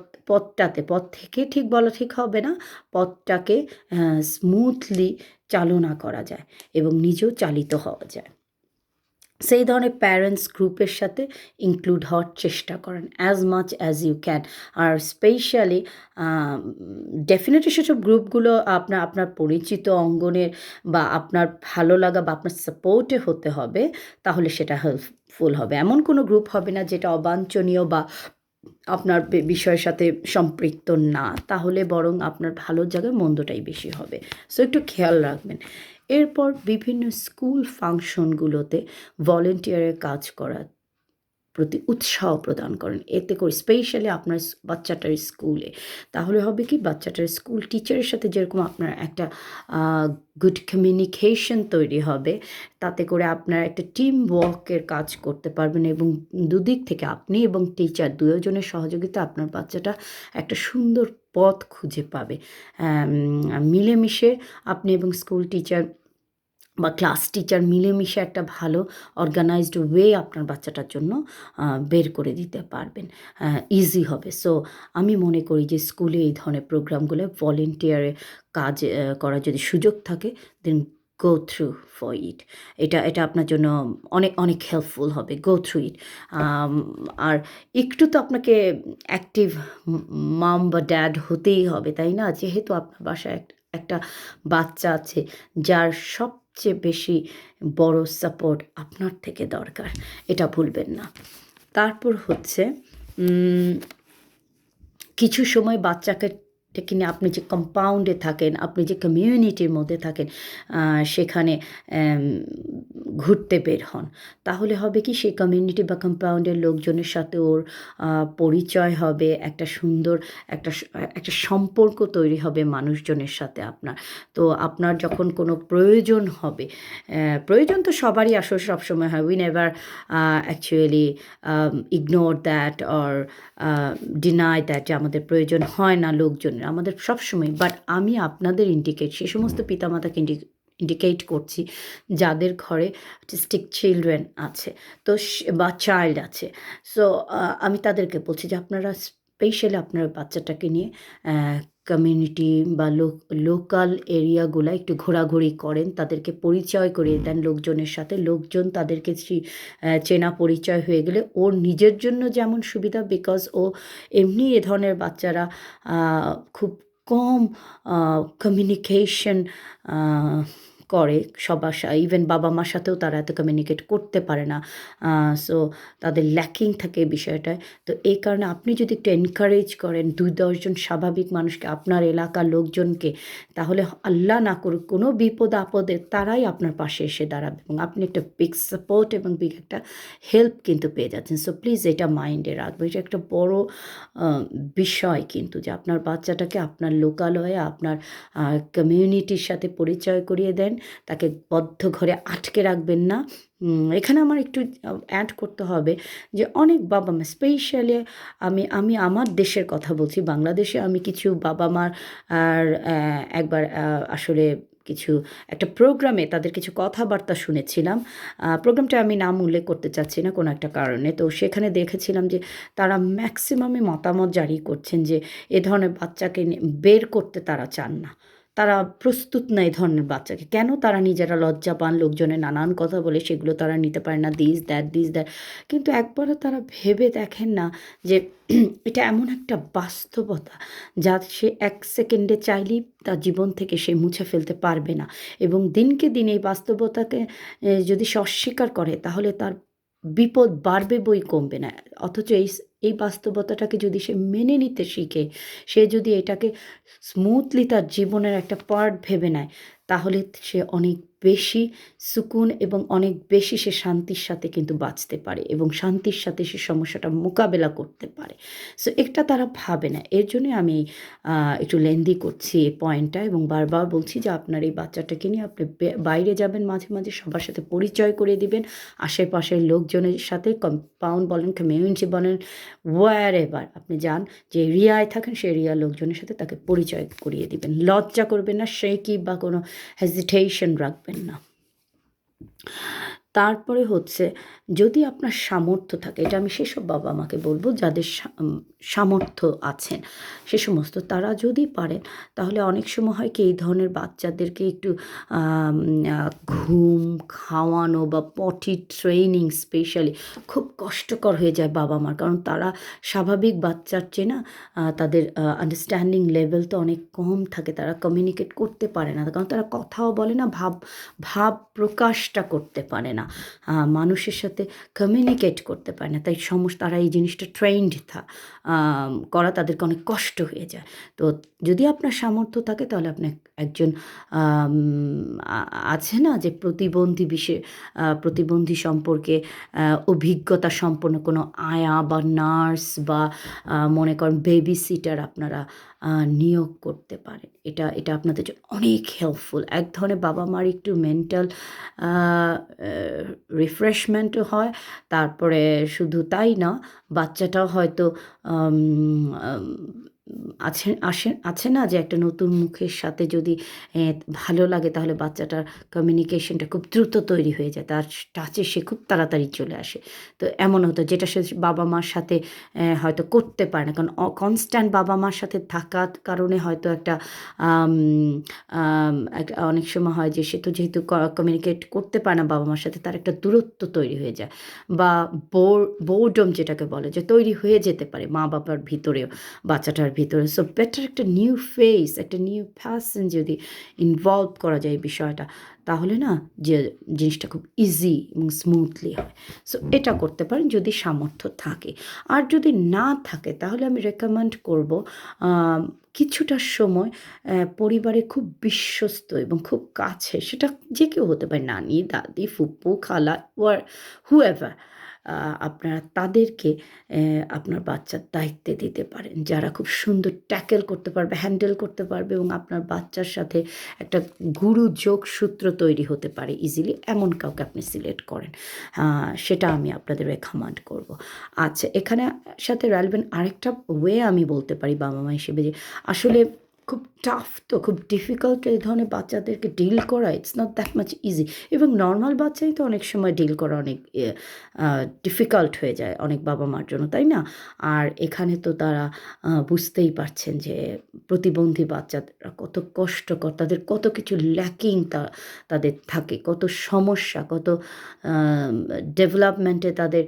পথ থেকে ঠিক বলা ঠিক হবে না। পথটাকে স্মুথলি চালনা করা যায় এবং নিজেও চালিত হওয়া যায়। সেই ধরনের প্যারেন্টস গ্রুপের সাথে ইনক্লুড হওয়ার চেষ্টা করেন as much as you can. আর স্পেশালি ডেফিনেটলি সেসব গ্রুপগুলো আপনার পরিচিত অঙ্গনের বা আপনার ভালো লাগা বা আপনার সাপোর্টে হতে হবে, তাহলে সেটা হেল্পফুল হবে। এমন কোনো গ্রুপ হবে না যেটা অবাঞ্ছনীয় বা আপনার বিষয়ের সাথে সম্পৃক্ত না, তাহলে বরং আপনার ভালোর জায়গায় মন্দটাই বেশি হবে। সো একটু খেয়াল রাখবেন। এরপর বিভিন্ন স্কুল ফাংশনগুলোতে ভলেন্টিয়ারের কাজ করার প্রতি উৎসাহ প্রদান করেন। এতে করে স্পেশালি আপনার বাচ্চাটার স্কুলে। তাহলে হবে কি, বাচ্চাটার স্কুল টিচারের সাথে যেরকম আপনার একটা গুড কমিউনিকেশন তৈরি হবে, তাতে করে আপনার একটা টিম ওয়ার্কের কাজ করতে পারবেন এবং দুদিক থেকে আপনি এবং টিচার দুজনের সহযোগিতা আপনার বাচ্চাটা একটা সুন্দর পথ খুঁজে পাবে। মিলেমিশে আপনি এবং স্কুল টিচার বা ক্লাস টিচার মিলেমিশে একটা ভালো অর্গানাইজড ওয়ে আপনার বাচ্চাটার জন্য বের করে দিতে পারবেন। ইজি হবে। সো আমি মনে করি যে স্কুলে এই ধরনের প্রোগ্রামগুলো ভলেন্টিয়ারে কাজ করার যদি সুযোগ থাকে, দেন গো থ্রু ফর ইট। এটা আপনার জন্য অনেক হেল্পফুল হবে। Go through it. আর একটু তো আপনাকে অ্যাক্টিভ মাম বা ড্যাড হতেই হবে, তাই না? যেহেতু আপনার বাসায় একটা বাচ্চা আছে যার সবচেয়ে বেশি বড় সাপোর্ট আপনার থেকে দরকার। এটা ভুলবেন না। তারপর হচ্ছে কিছু সময় বাচ্চাকে ডেকে নিয়ে আপনি যে কম্পাউন্ডে থাকেন, আপনি যে কমিউনিটির মধ্যে থাকেন, সেখানে ঘুরতে বের হন। তাহলে হবে কি, সেই কমিউনিটি বা কম্পাউন্ডের লোকজনের সাথে ওর পরিচয় হবে, একটা সুন্দর একটা সম্পর্ক তৈরি হবে মানুষজনের সাথে আপনার। তো আপনার যখন কোনো প্রয়োজন হবে, প্রয়োজন তো সবারই আসলে সবসময় হয়। We never actually ignore that or deny that যে আমাদের প্রয়োজন হয় না লোকজনের, আমাদের সবসময়। বাট আমি আপনাদের সে সমস্ত পিতামাতাকে ইন্ডিকেট করছি যাদের ঘরে অটিস্টিক চিলড্রেন আছে, তো বা চাইল্ড আছে। সো আমি তাদেরকে বলছি যে আপনারা স্পেশালি আপনার বাচ্চাটাকে নিয়ে কমিউনিটি বা লোকাল এরিয়াগুলা একটু ঘোরাঘুরি করেন, তাদেরকে পরিচয় করিয়ে দেন লোকজনের সাথে। লোকজন তাদেরকে চেনা পরিচয় হয়ে গেলে ওর নিজের জন্য যেমন সুবিধা, বিকজ ও এমনি এ ধরনের বাচ্চারা খুব কম কমিউনিকেশন করে সবার ইভেন বাবা মার সাথেও তারা এত কমিউনিকেট করতে পারে না। সো তাদের ল্যাকিং থাকে এই বিষয়টায়। তো এই কারণে আপনি যদি একটু এনকারেজ করেন ২-১০ জন স্বাভাবিক মানুষকে, আপনার এলাকার লোকজনকে, তাহলে আল্লাহ না করুক কোনো বিপদ আপদে তারাই আপনার পাশে এসে দাঁড়াবে এবং আপনি একটা বিগ সাপোর্ট এবং বিগ একটা হেল্প কিন্তু পেয়ে যাচ্ছেন। সো প্লিজ এটা মাইন্ডে রাখবেন। এটা একটা বড় বিষয় কিন্তু, যে আপনার বাচ্চাটাকে আপনার লোকালয়ে আপনার কমিউনিটির সাথে পরিচয় করিয়ে দেন। তাকে বদ্ধ ঘরে আটকে রাখবেন না। এখানে আমার একটু অ্যাড করতে হবে যে অনেক বাবা-মা স্পেশালি আমি আমার দেশের কথা বলছি, বাংলাদেশে আমি কিছু বাবা-মার একবার আসলে একটা প্রোগ্রামে তাদের কিছু কথাবার্তা শুনেছিলাম। প্রোগ্রামটা আমি নাম উল্লেখ করতে চাচ্ছি না কোনো একটা কারণে। তো সেখানে দেখেছিলাম যে তারা ম্যাক্সিমামই মতামত জারি করছেন যে এ ধরনের বাচ্চাকে বের করতে তারা চান না। তারা প্রস্তুত না এ ধরনের বাচ্চাকে। কেন? তারা নিজেরা লজ্জা পান, লোকজনের নানান কথা বলে সেগুলো তারা নিতে পারে না, দিস দ্যাট। কিন্তু একবারও তারা ভেবে দেখেন না যে এটা এমন একটা বাস্তবতা যা সে ১ সেকেন্ডে চাইলেই তার জীবন থেকে সে মুছে ফেলতে পারবে না এবং দিনকে দিন এই বাস্তবতাকে যদি সে অস্বীকার করে, তাহলে তার বিপদ বাড়বে বই কমবে না। অথচ এই বাস্তবতাটাকে যদি সে মেনে নিতে শিখে, সে যদি এটাকে স্মুথলি তার জীবনের একটা পার্ট ভেবে নেয়, তাহলে সে অনেক বেশি সুকুন এবং অনেক বেশি সে শান্তির সাথে কিন্তু বাঁচতে পারে এবং শান্তির সাথে সে সমস্যাটা মোকাবেলা করতে পারে। সো এটা তারা ভাবে না। এর জন্যে আমি একটু লেন্দি করছি এই পয়েন্টটা এবং বারবার বলছি যে আপনার এই বাচ্চাটাকে নিয়ে আপনি বাইরে যাবেন, মাঝে, মাঝে সবার সাথে পরিচয় করিয়ে দিবেন। আশেপাশের লোকজনের সাথে কম্পাউন্ড বলেন, কমিউনিটি বলেন, হোয়ারএভার আপনি যান, যে এরিয়ায় থাকেন সেই এরিয়ার লোকজনের সাথে তাকে পরিচয় করিয়ে দিবেন। লজ্জা করবেন না, শেকি বা কোনো হেজিটেশন রাখবেন না। তারপরে হচ্ছে, যদি আপনার সামর্থ্য থাকে, এটা আমি সেসব বাবা মাকে বলবো যাদের সামর্থ্য আছেন, সে সমস্ত তারা যদি পারেন, তাহলে অনেক সময় হয় কি এই ধরনের বাচ্চাদেরকে একটু ঘুম খাওয়ানো বা পটি ট্রেনিং স্পেশালি খুব কষ্টকর হয়ে যায় বাবা মার, কারণ তারা স্বাভাবিক বাচ্চার চেয়ে না তাদের আন্ডারস্ট্যান্ডিং লেভেল তো অনেক কম থাকে, তারা কমিউনিকেট করতে পারে না, কারণ তারা কথাও বলে না, ভাব প্রকাশটা করতে পারে না, মানুষের সাথে কমিউনিকেট করতে পারে না, তাই তারা এই জিনিসটা ট্রেন্ড করা তাদেরকে অনেক কষ্ট হয়ে যায়। তো যদি আপনার সামর্থ্য থাকে তাহলে আপনি একজন আছে না যে প্রতিবন্ধী সম্পর্কে অভিজ্ঞতা সম্পন্ন কোনো আয়া বা নার্স বা মনে করেন বেবি সিটার আপনারা নিয়োগ করতে পারেন। এটা আপনাদের জন্য অনেক হেল্পফুল। এক ধরনের বাবা মার একটু মেন্টাল রিফ্রেশমেন্টও হয়, তারপরে শুধু তাই না, বাচ্চাটাও হয়তো আছে না যে একটা নতুন মুখের সাথে যদি ভালো লাগে তাহলে বাচ্চাটার কমিউনিকেশনটা খুব দ্রুত তৈরি হয়ে যায়, তার টাচে সে খুব তাড়াতাড়ি চলে আসে। তো এমন হতো যেটা সে বাবা মার সাথে হয়তো করতে পারে না, কারণ কনস্ট্যান্ট বাবা মার সাথে থাকার কারণে হয়তো একটা অনেক সময় হয় যে সে তো যেহেতু কমিউনিকেট করতে পারে না বাবা মার সাথে, তার একটা দূরত্ব তৈরি হয়ে যায় বা বোর্ডম যেটাকে বলে যে তৈরি হয়ে যেতে পারে মা বাবার ভিতরেও, বাচ্চাটার ভিতরে। সো বেটার একটা নিউ ফেস, একটা নিউ পার্সন যদি ইনভলভ করা যায় এই বিষয়টা, তাহলে না যে জিনিসটা খুব ইজি এবং স্মুথলি হয়। সো এটা করতে পারেন যদি সামর্থ্য থাকে। আর যদি না থাকে তাহলে আমি রেকমেন্ড করব কিছুটা সময় পরিবারে খুব বিশ্বস্ত এবং খুব কাছে, সেটা যে কেউ হতে পারে, নানি, দাদি, ফুপ্পু, খালা, হুএভার, আপনারা তাদেরকে আপনার বাচ্চার দায়িত্বে দিতে পারেন, যারা খুব সুন্দর ট্যাকেল করতে পারবে, হ্যান্ডেল করতে পারবে এবং আপনার বাচ্চার সাথে একটা গুরু যোগসূত্র তৈরি হতে পারে ইজিলি, এমন কাউকে আপনি সিলেক্ট করেন। সেটা আমি আপনাদের রেকমেন্ড করব। আচ্ছা, এখানে সাথে রেলেভেন্ট আরেকটা ওয়ে আমি বলতে পারি বাবা মা হিসেবে, যে আসলে খুব টাফ, তো খুব ডিফিকাল্ট এই ধরনের বাচ্চাদেরকে ডিল করা, it's not that much easy. এবং নর্মাল বাচ্চাই তো অনেক সময় ডিল করা অনেক ডিফিকাল্ট হয়ে যায় অনেক বাবা মার জন্য, তাই না? আর এখানে তো তারা বুঝতেই পারছেন যে প্রতিবন্ধী বাচ্চারা কত কষ্টকর, তাদের কত কিছু ল্যাকিং তাদের থাকে, কত সমস্যা, কত ডেভেলপমেন্টে তাদের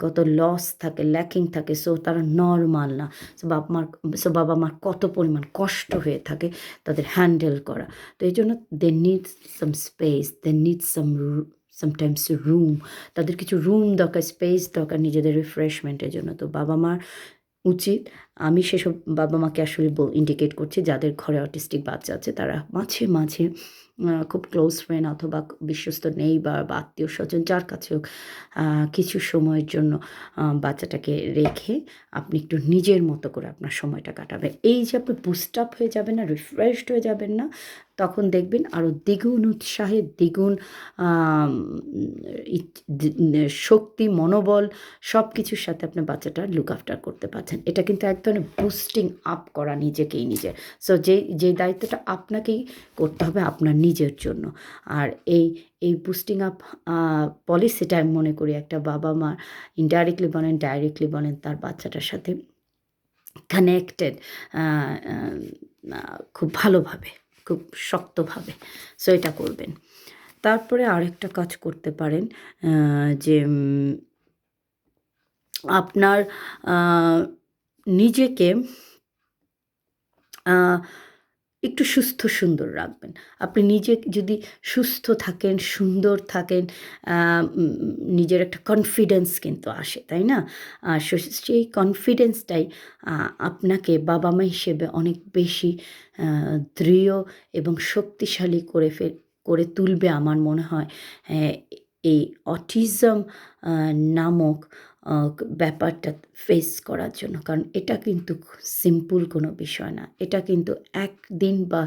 কত লস থাকে, ল্যাকিং থাকে। সো তারা নর্মাল না। বাবা মার কত পরিমাণ কষ্ট হয়ে থাকে তাদের হ্যান্ডেল করা। তো এই জন্য they need some space, they need sometimes room, তাদের কিছু রুম দরকার, স্পেস দরকার নিজেদের রিফ্রেশমেন্টের জন্য। তো বাবা মার উচিত, আমি সেসব বাবা মাকে আসলে ইন্ডিকেট করছি যাদের ঘরে অটিস্টিক বাচ্চা আছে, তারা মাঝে মাঝে খুব ক্লোজ ফ্রেন্ড অথবা বিশ্বস্ত নেইবার বা আত্মীয় স্বজন যার কাছে হোক, কিছু সময়ের জন্য বাচ্চাটাকে রেখে আপনি একটু নিজের মতো করে আপনার সময়টা কাটাবেন। এই যে আপনি বুস্ট আপ হয়ে যাবেন না, রিফ্রেশড হয়ে যাবেন না, তখন দেখবেন আরও দ্বিগুণ উৎসাহে, দ্বিগুণ শক্তি, মনোবল সব কিছুর সাথে আপনার বাচ্চাটা লুক আফটার করতে পারছেন। এটা কিন্তু এক ধরনের বুস্টিং আপ করা নিজেকেই নিজের। সো যে দায়িত্বটা আপনাকেই করতে হবে আপনার নিজের জন্য। আর এই বুস্টিং আপ পলিসিটা আমি মনে করি একটা বাবা মা ইনডাইরেক্টলি বলেন, ডাইরেক্টলি বলেন, তার বাচ্চাটার সাথে কানেক্টেড খুব ভালোভাবে, খুব শক্তভাবে। সো এটা করবেন। তারপরে আরেকটা কাজ করতে পারেন, যে আপনার নিজেকে একটু সুস্থ সুন্দর রাখবেন। আপনি নিজে যদি সুস্থ থাকেন, সুন্দর থাকেন, নিজের একটা কনফিডেন্স কিন্তু আসে, তাই না? সেই কনফিডেন্সটাই আপনাকে বাবা মা হিসেবে অনেক বেশি দৃঢ় এবং শক্তিশালী করে করে তুলবে আমার মনে হয় হ্যাঁ, এই অটিজম নামক ব্যাপারটা ফেস করার জন্য। কারণ এটা কিন্তু সিম্পল কোনো বিষয় না। এটা কিন্তু একদিন বা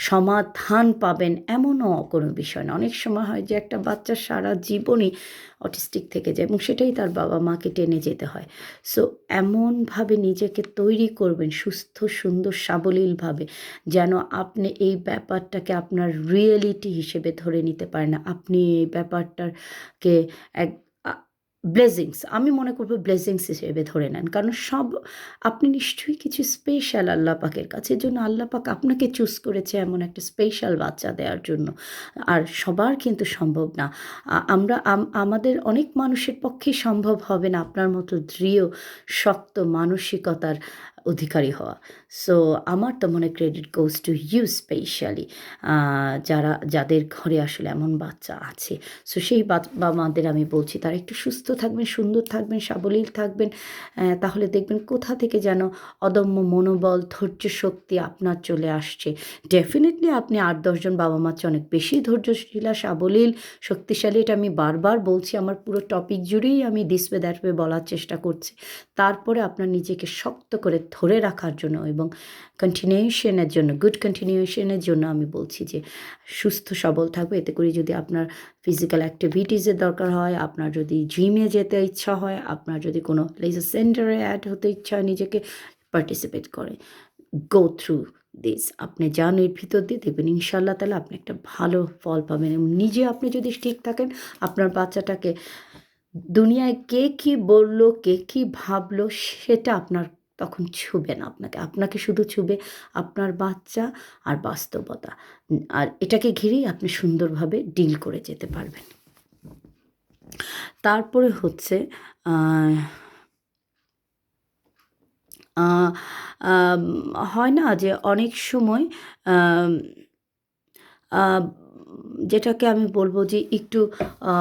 সমাধান পাবেন এমনও কোনো বিষয় না। অনেক সময় হয় যে একটা বাচ্চা সারা জীবনই অটিস্টিক থেকে যায় এবং সেটাই তার বাবা-মাকে টেনে যেতে হয়। সো এমনভাবে নিজেকে তৈরি করবেন সুস্থ, সুন্দর, সাবলীলভাবে যেন আপনি এই ব্যাপারটাকে আপনার রিয়েলিটি হিসেবে ধরে নিতে পারেন না। আপনি এই ব্যাপারটাকে এক আ ব্লেসিংস আমি মনে করব ব্লেসিংস হিসেবে ধরে নেন। কারণ আপনি নিশ্চয়ই কিছু স্পেশাল আল্লাহ পাকের কাছে। এজন্য আল্লাহ পাক আপনাকে চুজ করেছে এমন একটা স্পেশাল বাচ্চা দেওয়ার জন্য। আর সবার কিন্তু সম্ভব না। আমরা আমাদের অনেক মানুষের পক্ষেই সম্ভব হবে না আপনার মতো দৃঢ়, শক্ত মানসিকতার অধিকারী হওয়া। সো আমার তো মনে credit goes to you specially যাদের ঘরে আসলে এমন বাচ্চা আছে। সো সেই বাবা-মাদের আমি বলছি তারা একটু সুস্থ থাকবেন, সুন্দর থাকবেন, সাবলীল থাকবেন। তাহলে দেখবেন কোথা থেকে যেন অদম্য মনোবল, ধৈর্য শক্তি আপনার চলে আসছে। ডেফিনিটলি আপনি ৮-১০ জন বাবা-মার চেয়ে অনেক বেশি ধৈর্যশীলা, সাবলীল, শক্তিশালী। এটা আমি বারবার বলছি। আমার পুরো টপিক জুড়েই আমি দিস ওয়ে দ্যাট ওয়ে বলার চেষ্টা করছি। তারপরে আপনার নিজেকে শক্ত করে ধরে রাখার জন্য এবং কন্টিনিউশনের জন্য, গুড কন্টিনিউশনের জন্য আমি বলছি যে সুস্থ সবল থাকবে। এতে করে যদি আপনার ফিজিক্যাল অ্যাক্টিভিটিসের দরকার হয়, আপনার যদি জিমে যেতে ইচ্ছা হয়, আপনার যদি কোনো লেজার সেন্টারে অ্যাড হতে ইচ্ছা হয়, নিজেকে পার্টিসিপেট করে গো থ্রু দিস। আপনি যান এর ভিতর দিয়ে দেখবেন ইনশাআল্লাহ তাআলা আপনি একটা ভালো ফল পাবেন এবং নিজে আপনি যদি ঠিক থাকেন, আপনার বাচ্চাটাকে দুনিয়ায় কে কী বলল, কে কী ভাবল সেটা আপনার তখন ছুবে না আপনাকে। আপনাকে শুধু ছুবে আপনার বাচ্চা আর বাস্তবতা। আর এটাকে ঘিরেই আপনি সুন্দরভাবে ডিল করে যেতে পারবেন। তারপরে হচ্ছে আ আ আম হয় না যে অনেক সময় আম আ যেটাকে আমি বলব যে একটু আ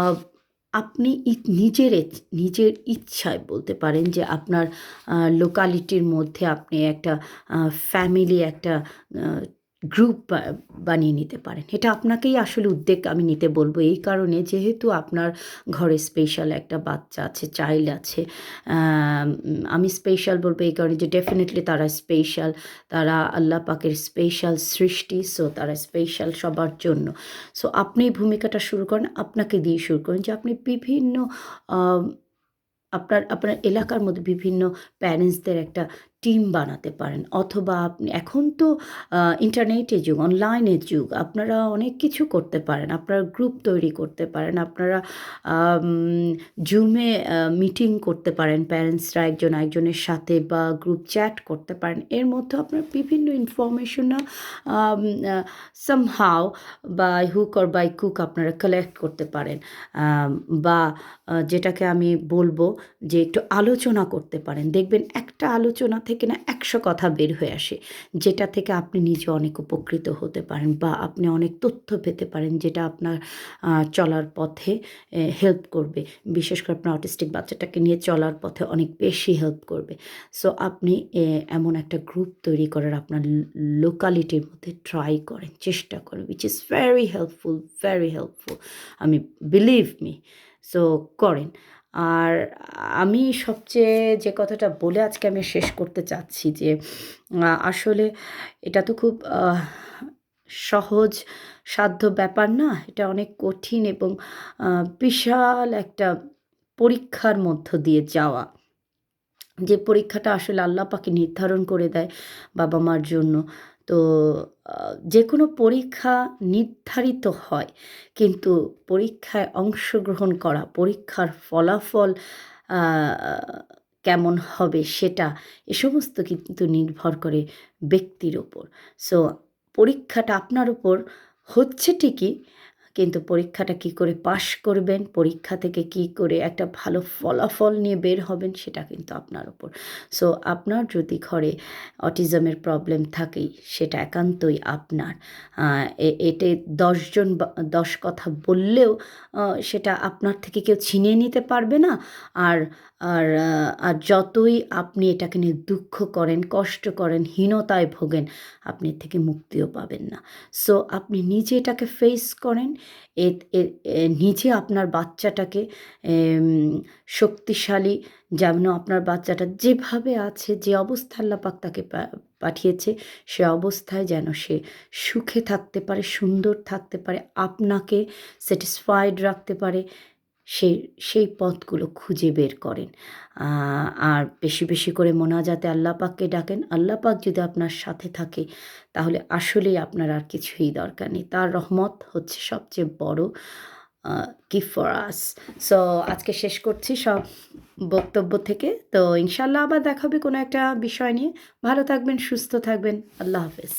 আপনি নিজের ইচ্ছায় বলতে পারেন যে আপনার লোকালিটির মধ্যে আপনি একটা ফ্যামিলি একটা আ গ্রুপ বানিয়ে নিতে পারেন। এটা আপনাকেই আসলে উদ্যোগ আমি নিতে বলব এই কারণে যেহেতু আপনার ঘরে স্পেশাল একটা বাচ্চা আছে, চাইল্ড আছে। আমি স্পেশাল বলব এই কারণে যে ডেফিনিটলি তারা স্পেশাল। তারা আল্লাহ পাকের স্পেশাল সৃষ্টি। সো তারা স্পেশাল সবার জন্য। সো আপনি ভূমিকাটা শুরু করেন, আপনাকে দিয়ে শুরু করেন যে আপনি বিভিন্ন আম আপনার এলাকার মধ্যে বিভিন্ন প্যারেন্টসদের একটা টিম বানাতে পারেন অথবা আপনি এখন তো ইন্টারনেটের যুগ, অনলাইনের যুগ। আপনারা অনেক কিছু করতে পারেন। আপনারা গ্রুপ তৈরি করতে পারেন। আপনারা আম জুমে মিটিং করতে পারেন প্যারেন্টসরা একজন আরেকজনের সাথে বা গ্রুপ চ্যাট করতে পারেন। এর মধ্যে আপনার বিভিন্ন information um uh somehow by hook or by কুক আপনারা কালেক্ট করতে পারেন। বা যেটাকে আমি বলব যে একটু আলোচনা করতে পারেন। দেখবেন একটা আলোচনা থেকে না ১০০ কথা বের হয়ে আসে। যেটা থেকে আপনি নিজে অনেক উপকৃত হতে পারেন বা আপনি অনেক তথ্য পেতে পারেন যেটা আপনার চলার পথে হেল্প করবে। বিশেষ করে আপনার অটিস্টিক বাচ্চাটাকে নিয়ে চলার পথে অনেক বেশি হেল্প করবে। সো আপনি এমন একটা গ্রুপ তৈরি করার আপনার লোকালিটির মধ্যে ট্রাই করেন, চেষ্টা করেন। which is very helpful, very helpful. আমি বিলিভ মি। সো করেন। আর আমি সবচেয়ে যে কথাটা বলে আজকে আমি শেষ করতে চাচ্ছি যে আসলে এটা তো খুব সহজ সাধ্য ব্যাপার না। এটা অনেক কঠিন এবং বিশাল একটা পরীক্ষার মধ্য দিয়ে যাওয়া। যে পরীক্ষাটা আসলে আল্লাহ পাকে নির্ধারণ করে দেয় বাবা-মার জন্য। তো আ যেকোনো পরীক্ষা নির্ধারিত হয়। কিন্তু পরীক্ষায় অংশগ্রহণ করা, পরীক্ষার ফলাফল আ কেমন হবে সেটা এ সমস্ত কিন্তু নির্ভর করে ব্যক্তির উপর। সো পরীক্ষাটা আপনার উপর হচ্ছে ঠিকই, কিন্তু পরীক্ষাটা কী করে পাস করবেন, পরীক্ষা থেকে কী করে একটা ভালো ফলাফল নিয়ে বের হবেন সেটা কিন্তু আপনার উপর। সো আপনার যদি ঘরে অটিজমের প্রবলেম থাকেই সেটা একান্তই আপনার। আ এতে ১০ জন ১০ কথা বললেও সেটা আপনার থেকে কেউ ছিনিয়ে নিতে পারবে না। আর আর যতই আপনি এটাকে নিয়ে দুঃখ করেন, কষ্ট করেন, হীনতায় ভোগেন, আপনি এর থেকে মুক্তিও পাবেন না। সো আপনি নিজে এটাকে ফেস করেন। এ এ এ নিজে আপনার বাচ্চাটাকে এম শক্তিশালী, যেন আপনার বাচ্চাটা যেভাবে আছে, যে অবস্থায় আল্লাহ পাক তাকে পাঠিয়েছে, সে অবস্থায় যেন সে সুখে থাকতে পারে, সুন্দর থাকতে পারে, আপনাকে স্যাটিসফাইড রাখতে পারে, সেই সেই পথগুলো খুঁজে বের করেন। আর বেশি, বেশি করে মোনাজাতে আল্লাহ পাককে ডাকেন। আল্লাহ পাক যদি আপনার সাথে থাকে, তাহলে আসলেই আপনার আর কিছুই দরকার নেই। তার রহমত হচ্ছে সবচেয়ে বড় গিফট ফর আস। সো আজকে শেষ করছি সব বক্তব্য থেকে। তো ইনশাআল্লাহ আবার দেখা হবে কোনো একটা বিষয় নিয়ে। ভালো থাকবেন, সুস্থ থাকবেন। আল্লাহ হাফেজ।